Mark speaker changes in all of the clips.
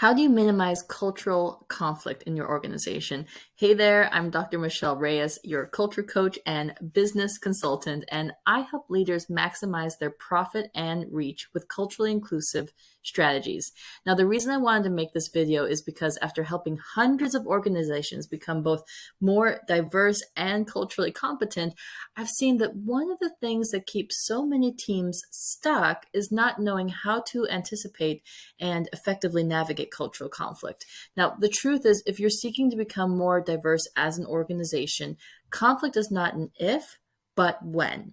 Speaker 1: How do you minimize cultural conflict in your organization? Hey there, I'm Dr. Michelle Reyes, your culture coach and business consultant, and I help leaders maximize their profit and reach with culturally inclusive strategies. Now, the reason I wanted to make this video is because after helping hundreds of organizations become both more diverse and culturally competent, I've seen that one of the things that keeps so many teams stuck is not knowing how to anticipate and effectively navigate cultural conflict. Now, the truth is, if you're seeking to become more diverse as an organization, conflict is not an if, but when.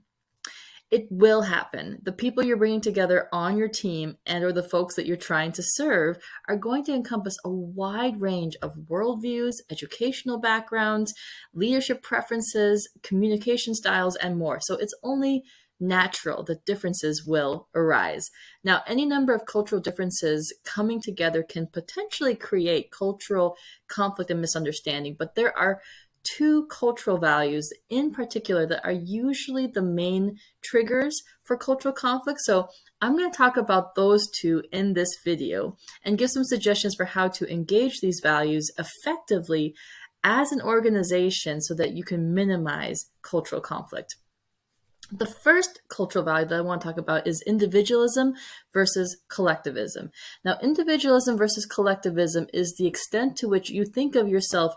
Speaker 1: It will happen. The people you're bringing together on your team and or the folks that you're trying to serve are going to encompass a wide range of worldviews, educational backgrounds, leadership preferences, communication styles, and more. So it's only natural that differences will arise. Now, any number of cultural differences coming together can potentially create cultural conflict and misunderstanding, but there are two cultural values in particular that are usually the main triggers for cultural conflict. So I'm going to talk about those two in this video and give some suggestions for how to engage these values effectively as an organization so that you can minimize cultural conflict. The first cultural value that I want to talk about is individualism versus collectivism. Now, individualism versus collectivism is the extent to which you think of yourself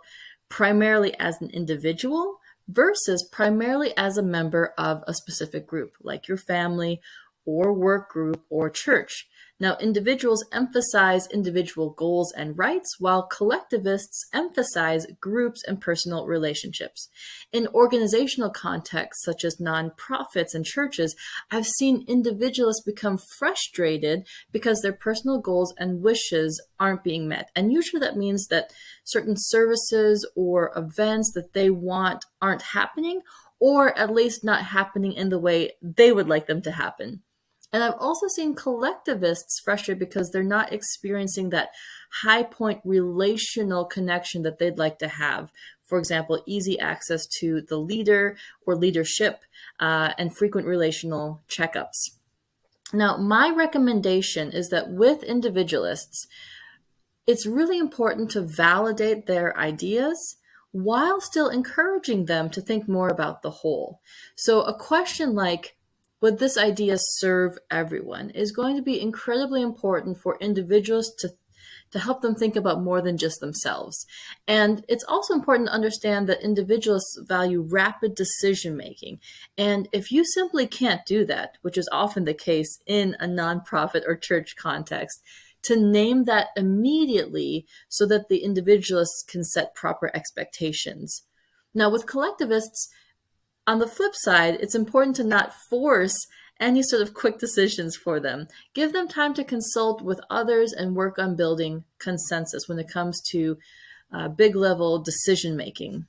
Speaker 1: primarily as an individual versus primarily as a member of a specific group, like your family or work group or church. Now, individuals emphasize individual goals and rights, while collectivists emphasize groups and personal relationships. In organizational contexts, such as nonprofits and churches, I've seen individualists become frustrated because their personal goals and wishes aren't being met. And usually that means that certain services or events that they want aren't happening, or at least not happening in the way they would like them to happen. And I've also seen collectivists frustrated because they're not experiencing that high point relational connection that they'd like to have. For example, easy access to the leader or leadership and frequent relational checkups. Now, my recommendation is that with individualists, it's really important to validate their ideas while still encouraging them to think more about the whole. So a question like, would this idea serve everyone, is going to be incredibly important for individuals to help them think about more than just themselves. And it's also important to understand that individuals value rapid decision making. And if you simply can't do that, which is often the case in a nonprofit or church context, to name that immediately so that the individualists can set proper expectations. Now, with collectivists, on the flip side, it's important to not force any sort of quick decisions for them. Give them time to consult with others and work on building consensus when it comes to big level decision making.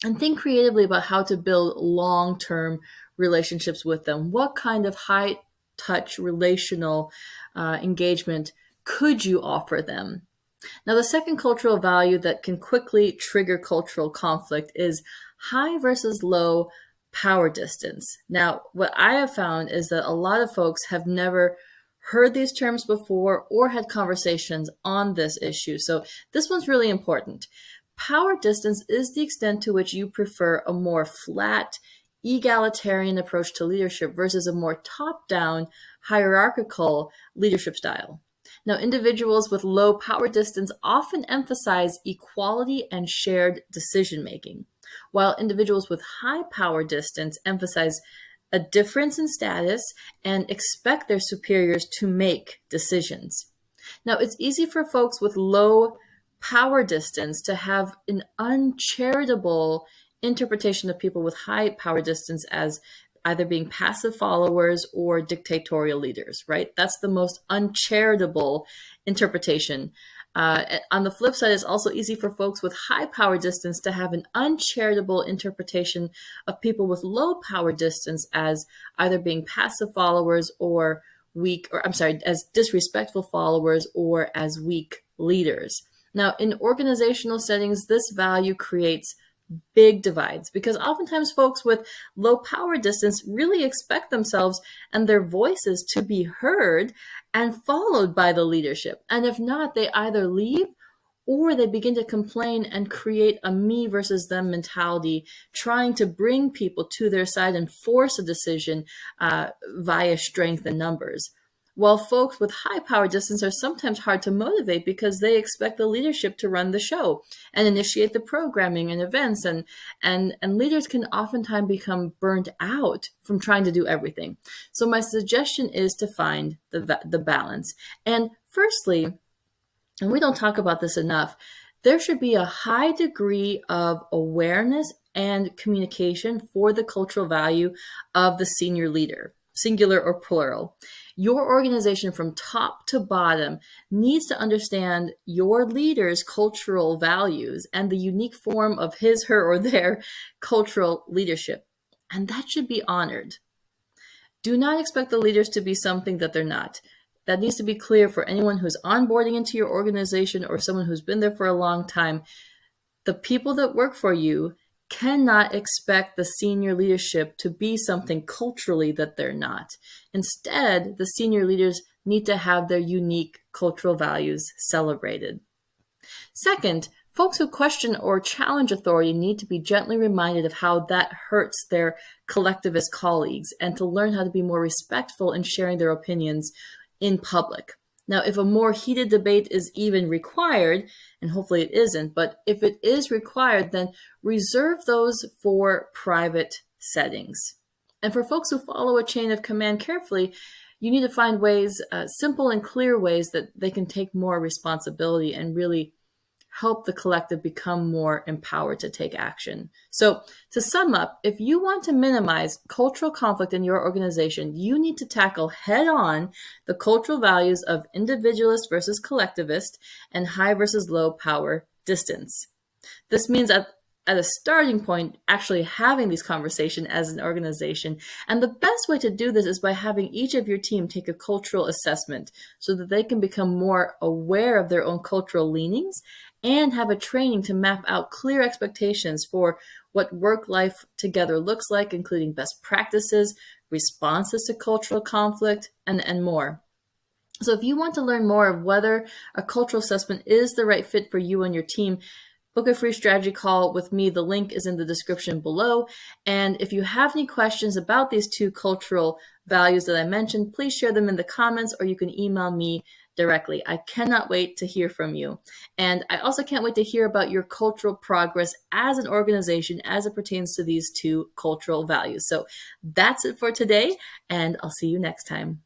Speaker 1: And think creatively about how to build long-term relationships with them. What kind of high touch relational engagement could you offer them? Now, the second cultural value that can quickly trigger cultural conflict is high versus low power distance. Now, what I have found is that a lot of folks have never heard these terms before or had conversations on this issue. So this one's really important. Power distance is the extent to which you prefer a more flat, egalitarian approach to leadership versus a more top-down, hierarchical leadership style. Now, individuals with low power distance often emphasize equality and shared decision-making, while individuals with high power distance emphasize a difference in status and expect their superiors to make decisions. Now, it's easy for folks with low power distance to have an uncharitable interpretation of people with high power distance as either being passive followers or dictatorial leaders, right? That's the most uncharitable interpretation. On the flip side, it's also easy for folks with high power distance to have an uncharitable interpretation of people with low power distance as either being passive followers or as disrespectful followers or as weak leaders. Now, in organizational settings, this value creates big divides, because oftentimes folks with low power distance really expect themselves and their voices to be heard and followed by the leadership. And if not, they either leave or they begin to complain and create a me versus them mentality, trying to bring people to their side and force a decision via strength and numbers. While folks with high power distance are sometimes hard to motivate because they expect the leadership to run the show and initiate the programming and events, and leaders can oftentimes become burnt out from trying to do everything. So my suggestion is to find the balance. And firstly, and we don't talk about this enough, there should be a high degree of awareness and communication for the cultural value of the senior leader, singular or plural. Your organization from top to bottom needs to understand your leader's cultural values and the unique form of his, her, or their cultural leadership. And that should be honored. Do not expect the leaders to be something that they're not. That needs to be clear for anyone who's onboarding into your organization or someone who's been there for a long time. The people that work for you cannot expect the senior leadership to be something culturally that they're not. Instead, the senior leaders need to have their unique cultural values celebrated. Second, folks who question or challenge authority need to be gently reminded of how that hurts their collectivist colleagues and to learn how to be more respectful in sharing their opinions in public. Now, if a more heated debate is even required, and hopefully it isn't, but if it is required, then reserve those for private settings. And for folks who follow a chain of command carefully, you need to find ways, simple and clear ways that they can take more responsibility and really help the collective become more empowered to take action. So to sum up, if you want to minimize cultural conflict in your organization, you need to tackle head on the cultural values of individualist versus collectivist and high versus low power distance. This means at a starting point, actually having these conversations as an organization. And the best way to do this is by having each of your team take a cultural assessment so that they can become more aware of their own cultural leanings and have a training to map out clear expectations for what work-life together looks like, including best practices, responses to cultural conflict, and more. So if you want to learn more of whether a cultural assessment is the right fit for you and your team, book a free strategy call with me. The link is in the description below. And if you have any questions about these two cultural values that I mentioned, please share them in the comments or you can email me directly. I cannot wait to hear from you. And I also can't wait to hear about your cultural progress as an organization as it pertains to these two cultural values. So that's it for today, and I'll see you next time.